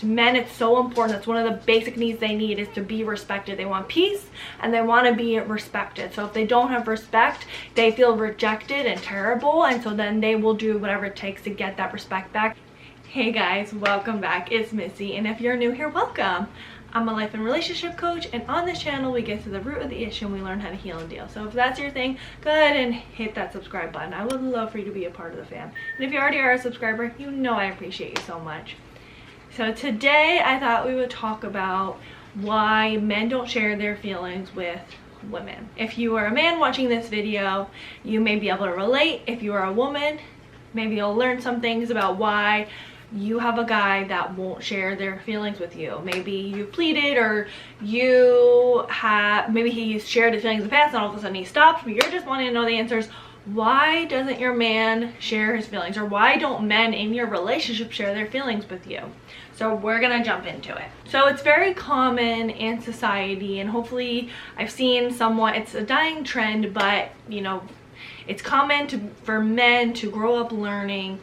respect. Men, it's so important. That's one of the basic needs they need, is to be respected. They want peace and they want to be respected. So if they don't have respect, they feel rejected and terrible, and so then they will do whatever it takes to get that respect back. Hey guys, welcome back. It's Missy, and if you're new here, welcome. I'm a life and relationship coach, and on this channel we get to the root of the issue and we learn how to heal and deal. So if that's your thing, go ahead and hit that subscribe button. I would love for you to be a part of the fam. And if you already are a subscriber, you know I appreciate you so much. So today I thought we would talk about why men don't share their feelings with women. If you are a man watching this video, you may be able to relate. If you are a woman, maybe you'll learn some things about why you have a guy that won't share their feelings with you. Maybe you pleaded, or maybe he's shared his feelings in the past and all of a sudden he stopped, but you're just wanting to know the answers. Why doesn't your man share his feelings, or why don't men in your relationship share their feelings with you? So we're gonna jump into it. So it's very common in society, and hopefully I've seen somewhat, it's a dying trend, but you know, it's common for men to grow up learning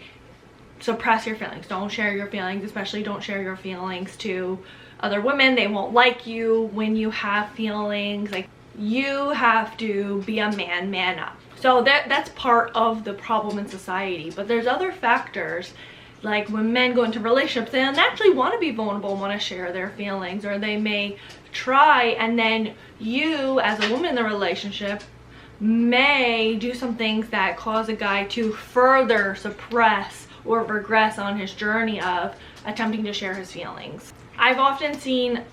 suppress your feelings. Don't share your feelings, especially don't share your feelings to other women. They won't like you when you have feelings. Like, you have to be a man up. So that's part of the problem in society. But there's other factors, like when men go into relationships, they naturally want to be vulnerable, want to share their feelings, or they may try, and then you as a woman in the relationship may do some things that cause a guy to further suppress or regress on his journey of attempting to share his feelings. I've often seen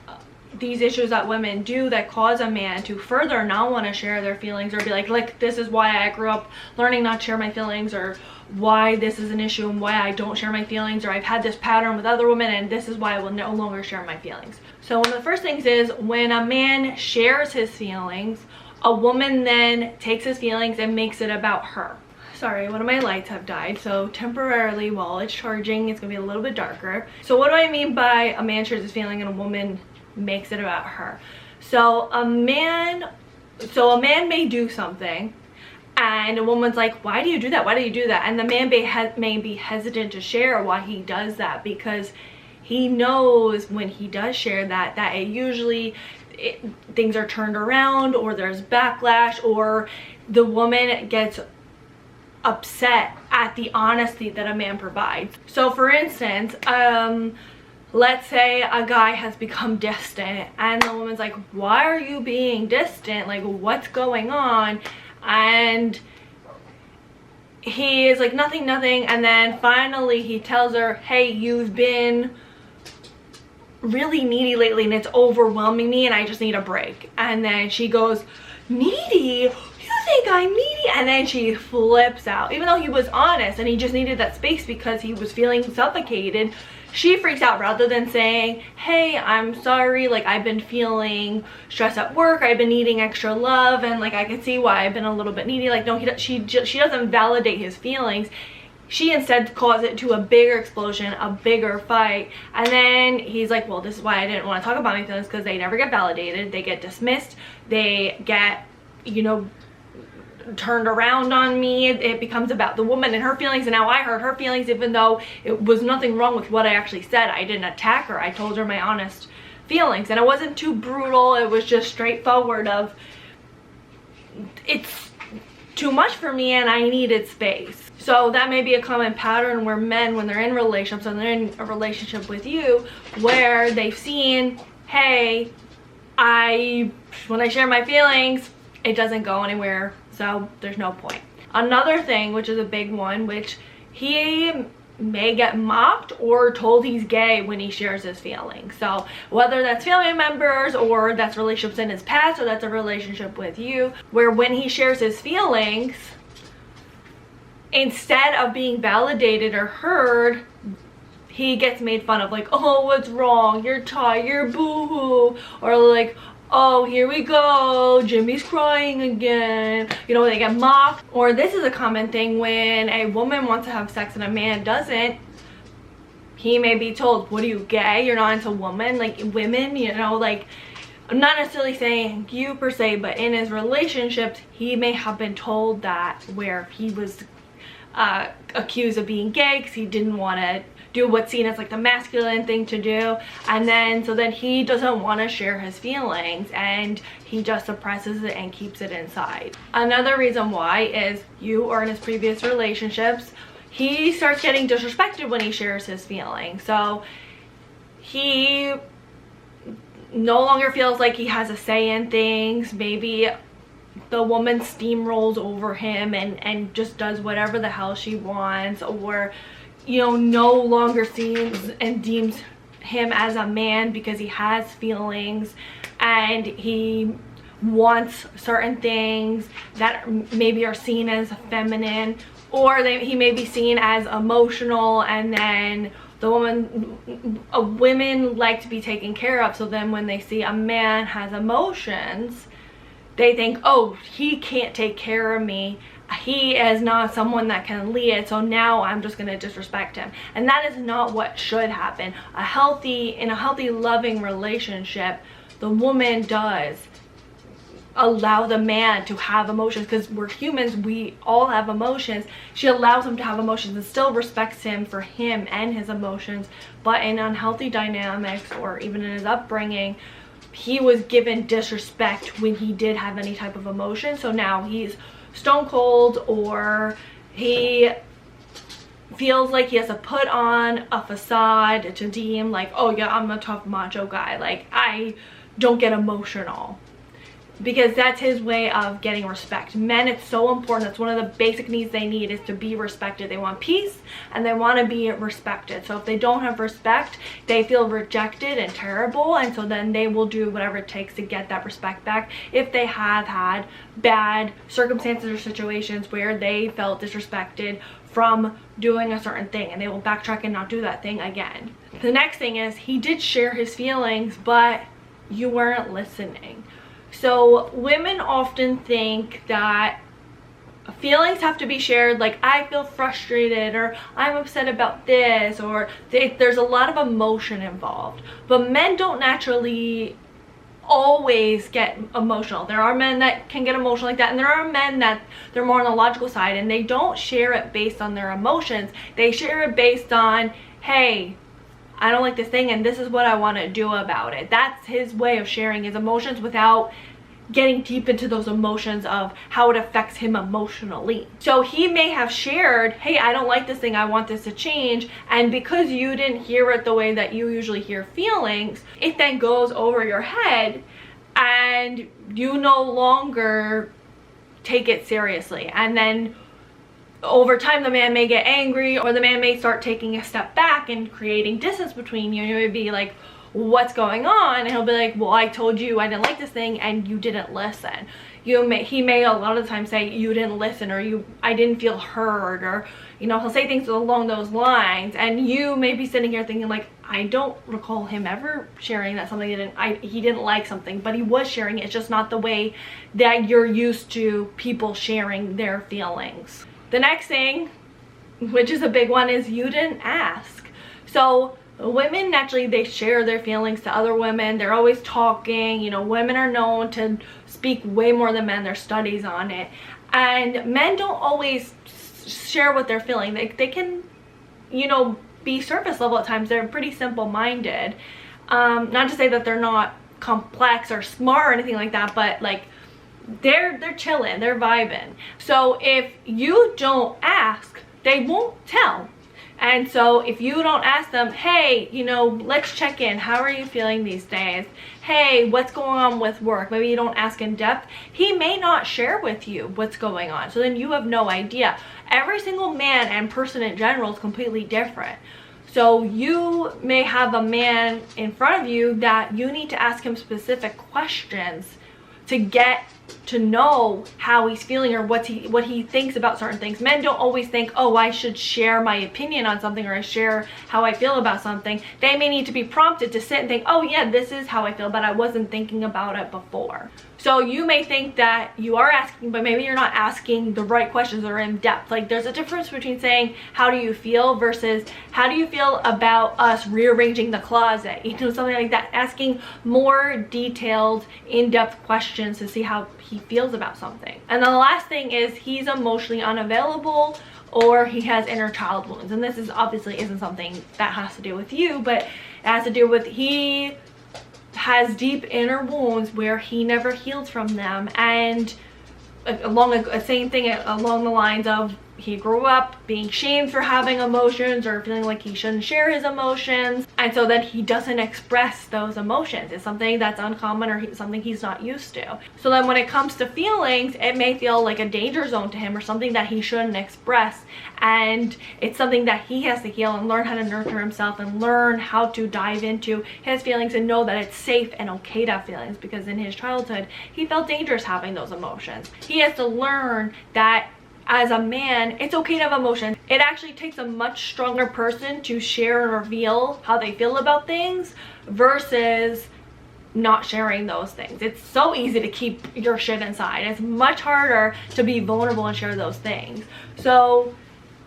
these issues that women do that cause a man to further not want to share their feelings, or be like, this is why I grew up learning not to share my feelings, or why this is an issue and why I don't share my feelings, or I've had this pattern with other women and this is why I will no longer share my feelings. So one of the first things is, when a man shares his feelings, a woman then takes his feelings and makes it about her. Sorry, one of my lights have died, so temporarily while it's charging it's gonna be a little bit darker. So what do I mean by a man shares his feeling and a woman makes it about her? So a man may do something and a woman's like, why do you do that, why do you do that? And the man may be hesitant to share why he does that, because he knows when he does share that it usually things are turned around, or there's backlash, or the woman gets upset at the honesty that a man provides. So for instance, let's say a guy has become distant and the woman's like, why are you being distant, like what's going on? And he is like, nothing, and then finally he tells her, hey, you've been really needy lately and it's overwhelming me and I just need a break. And then she goes, needy? Think I'm needy? And then she flips out. Even though he was honest and he just needed that space because he was feeling suffocated, she freaks out. Rather than saying, hey, I'm sorry, like I've been feeling stressed at work, I've been needing extra love, and like I can see why I've been a little bit needy. Like, no, she doesn't validate his feelings. She instead caused it to a bigger explosion, a bigger fight. And then he's like, well, this is why I didn't want to talk about my feelings, because they never get validated, they get dismissed, they get, you know, turned around on me. It becomes about the woman and her feelings, and now I hurt her feelings, even though it was nothing wrong with what I actually said. I didn't attack her, I told her my honest feelings, and it wasn't too brutal. It was just straightforward of, it's too much for me and I needed space. So that may be a common pattern where men, when they're in relationships, and they're in a relationship with you, where they've seen, hey, when I share my feelings, it doesn't go anywhere, so there's no point. Another thing, which is a big one, which he may get mocked or told he's gay when he shares his feelings. So whether that's family members, or that's relationships in his past, or that's a relationship with you, where when he shares his feelings, instead of being validated or heard, he gets made fun of. Like, oh, what's wrong, you're tired, boo-hoo, or like, oh, here we go, Jimmy's crying again. You know, they get mocked. Or this is a common thing, when a woman wants to have sex and a man doesn't, he may be told, what are you, gay? You're not into women, like women, you know, like, I'm not necessarily saying you per se, but in his relationships, he may have been told that, where he was accused of being gay because he didn't want to do what's seen as like the masculine thing to do, and then so then he doesn't want to share his feelings and he just suppresses it and keeps it inside. Another reason why is you or in his previous relationships, he starts getting disrespected when he shares his feelings. So he no longer feels like he has a say in things. Maybe the woman steamrolls over him and just does whatever the hell she wants, or you know, no longer sees and deems him as a man because he has feelings and he wants certain things that maybe are seen as feminine, or he may be seen as emotional, and then women like to be taken care of, so then when they see a man has emotions, they think, oh, he can't take care of me, he is not someone that can lead, so now I'm just going to disrespect him. And that is not what should happen. In a healthy loving relationship, the woman does allow the man to have emotions, because we're humans, we all have emotions. She allows him to have emotions and still respects him for him and his emotions. But in unhealthy dynamics, or even in his upbringing, he was given disrespect when he did have any type of emotion. So now he's stone cold, or he feels like he has to put on a facade to deem like, oh yeah, I'm a tough macho guy, like I don't get emotional, because that's his way of getting respect. Men, it's so important. That's one of the basic needs they need, is to be respected. They want peace and they want to be respected. So if they don't have respect, they feel rejected and terrible, and so then they will do whatever it takes to get that respect back if they have had bad circumstances or situations where they felt disrespected from doing a certain thing, and they will backtrack and not do that thing again. The next thing is, he did share his feelings, but you weren't listening. So women often think that feelings have to be shared, like I feel frustrated, or I'm upset about this, or there's a lot of emotion involved. But men don't naturally always get emotional. There are men that can get emotional like that, and there are men that they're more on the logical side and they don't share it based on their emotions. They share it based on, hey, I don't like this thing and this is what I want to do about it. That's his way of sharing his emotions without getting deep into those emotions of how it affects him emotionally. So he may have shared, hey, I don't like this thing, I want this to change, and because you didn't hear it the way that you usually hear feelings, it then goes over your head and you no longer take it seriously. And then over time, the man may get angry, or the man may start taking a step back and creating distance between you. You may be like, what's going on? And he'll be like, well, I told you I didn't like this thing and you didn't listen. He may a lot of the time say, you didn't listen, or I didn't feel heard, or you know, he'll say things along those lines, and you may be sitting here thinking like, I don't recall him ever sharing that something he didn't like something, but he was sharing it. It's just not the way that you're used to people sharing their feelings. The next thing, which is a big one, is you didn't ask. So women naturally, they share their feelings to other women. They're always talking. You know, women are known to speak way more than men. There's studies on it. And men don't always share what they're feeling. They can, you know, be surface level at times. They're pretty simple-minded. Not to say that they're not complex or smart or anything like that, but like they're chilling, they're vibing. So if you don't ask, they won't tell. And so if you don't ask them, hey, you know, let's check in, how are you feeling these days? Hey, what's going on with work? Maybe you don't ask in depth. He may not share with you what's going on, so then you have no idea. Every single man and person in general is completely different. So you may have a man in front of you that you need to ask him specific questions to get to know how he's feeling, or what he thinks about certain things. Men don't always think, oh, I should share my opinion on something, or I share how I feel about something. They may need to be prompted to sit and think, oh yeah, this is how I feel, but I wasn't thinking about it before. So you may think that you are asking, but maybe you're not asking the right questions or in depth. Like there's a difference between saying, how do you feel, versus how do you feel about us rearranging the closet? You know, something like that. Asking more detailed, in-depth questions to see how he feels about something. And the last thing is, he's emotionally unavailable, or he has inner child wounds. And this is obviously isn't something that has to do with you, but it has to do with he has deep inner wounds where he never healed from them. And along a same thing along the lines of he grew up being shamed for having emotions or feeling like he shouldn't share his emotions, and so then he doesn't express those emotions. It's something that's uncommon or something he's not used to. So then when it comes to feelings, it may feel like a danger zone to him or something that he shouldn't express, and it's something that he has to heal and learn how to nurture himself and learn how to dive into his feelings and know that it's safe and okay to have feelings, because in his childhood he felt dangerous having those emotions. He has to learn that as a man, it's okay to have emotions. It actually takes a much stronger person to share and reveal how they feel about things versus not sharing those things. It's so easy to keep your shit inside. It's much harder to be vulnerable and share those things. So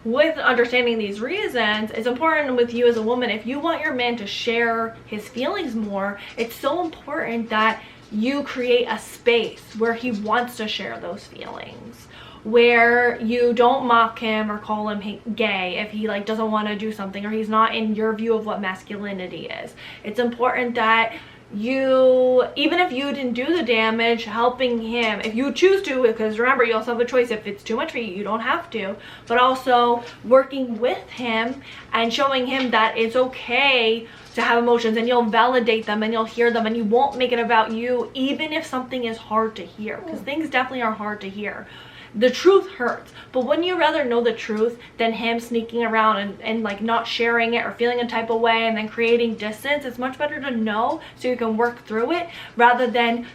with understanding these reasons, it's important with you as a woman, if you want your man to share his feelings more, it's so important that you create a space where he wants to share those feelings, where you don't mock him or call him gay if he like doesn't want to do something or he's not in your view of what masculinity is. It's important that you, even if you didn't do the damage, helping him if you choose to, because remember, you also have a choice. If it's too much for you, you don't have to, but also working with him and showing him that it's okay to have emotions, and you'll validate them and you'll hear them, and you won't make it about you, even if something is hard to hear, because things definitely are hard to hear. The truth hurts, but wouldn't you rather know the truth than him sneaking around and like not sharing it or feeling a type of way and then creating distance? It's much better to know so you can work through it rather than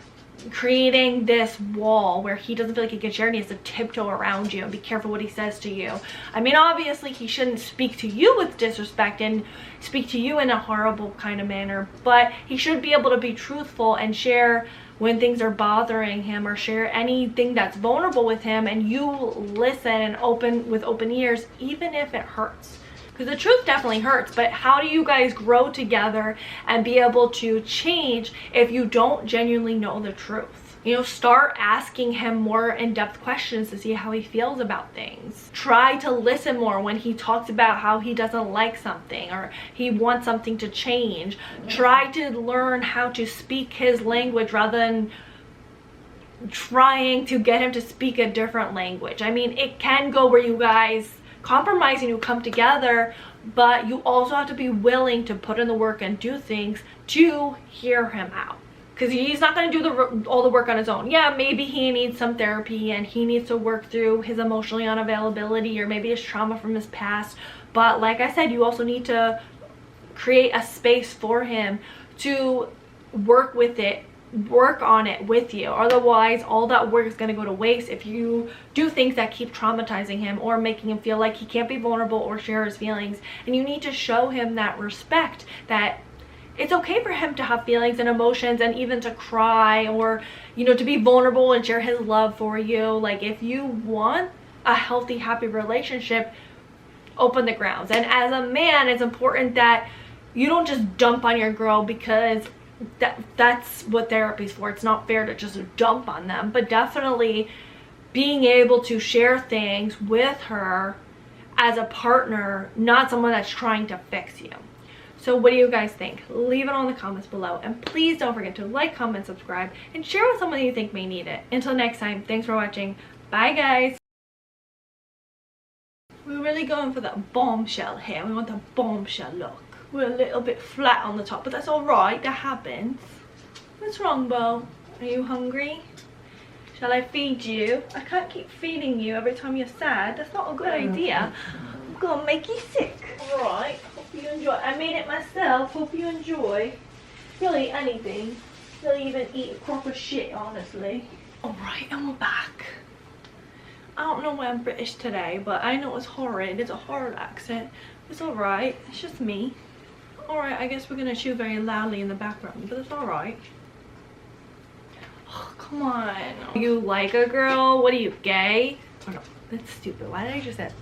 creating this wall where he doesn't feel like he can share and he has to tiptoe around you and be careful what he says to you. I mean, obviously he shouldn't speak to you with disrespect and speak to you in a horrible kind of manner, but he should be able to be truthful and share when things are bothering him or share anything that's vulnerable with him, and you listen and with open ears, even if it hurts. Because the truth definitely hurts, but how do you guys grow together and be able to change if you don't genuinely know the truth? You know, start asking him more in-depth questions to see how he feels about things. Try to listen more when he talks about how he doesn't like something or he wants something to change. Try to learn how to speak his language rather than trying to get him to speak a different language. I mean, it can go where you guys compromise and you come together, but you also have to be willing to put in the work and do things to hear him out. Because he's not going to do all the work on his own. Yeah, maybe he needs some therapy and he needs to work through his emotional unavailability or maybe his trauma from his past. But like I said, you also need to create a space for him to work with it, work on it with you. Otherwise, all that work is going to go to waste if you do things that keep traumatizing him or making him feel like he can't be vulnerable or share his feelings. And you need to show him that respect, that it's okay for him to have feelings and emotions and even to cry or, you know, to be vulnerable and share his love for you. Like, if you want a healthy, happy relationship, open the grounds. And as a man, it's important that you don't just dump on your girl, because that's what therapy's for. It's not fair to just dump on them, but definitely being able to share things with her as a partner, not someone that's trying to fix you. So what do you guys think? Leave it on the comments below, and please don't forget to like, comment, subscribe, and share with someone you think may need it. Until next time, thanks for watching. Bye guys. We're really going for that bombshell here. We want the bombshell look. We're a little bit flat on the top, but that's alright, that happens. What's wrong, Bo? Are you hungry? Shall I feed you? I can't keep feeding you every time you're sad. That's not a good idea. I'm gonna make you sick. Alright, hope you enjoy. I made it myself, hope you enjoy. You'll eat anything. You'll even eat a crock of shit, honestly. Alright, and we're back. I don't know why I'm British today, but I know it's horrid. It's a horrid accent. It's alright, it's just me. Alright, I guess we're gonna chew very loudly in the background, but it's alright. Oh, come on. You like a girl? What are you, gay? Oh no, that's stupid. Why did I just say that?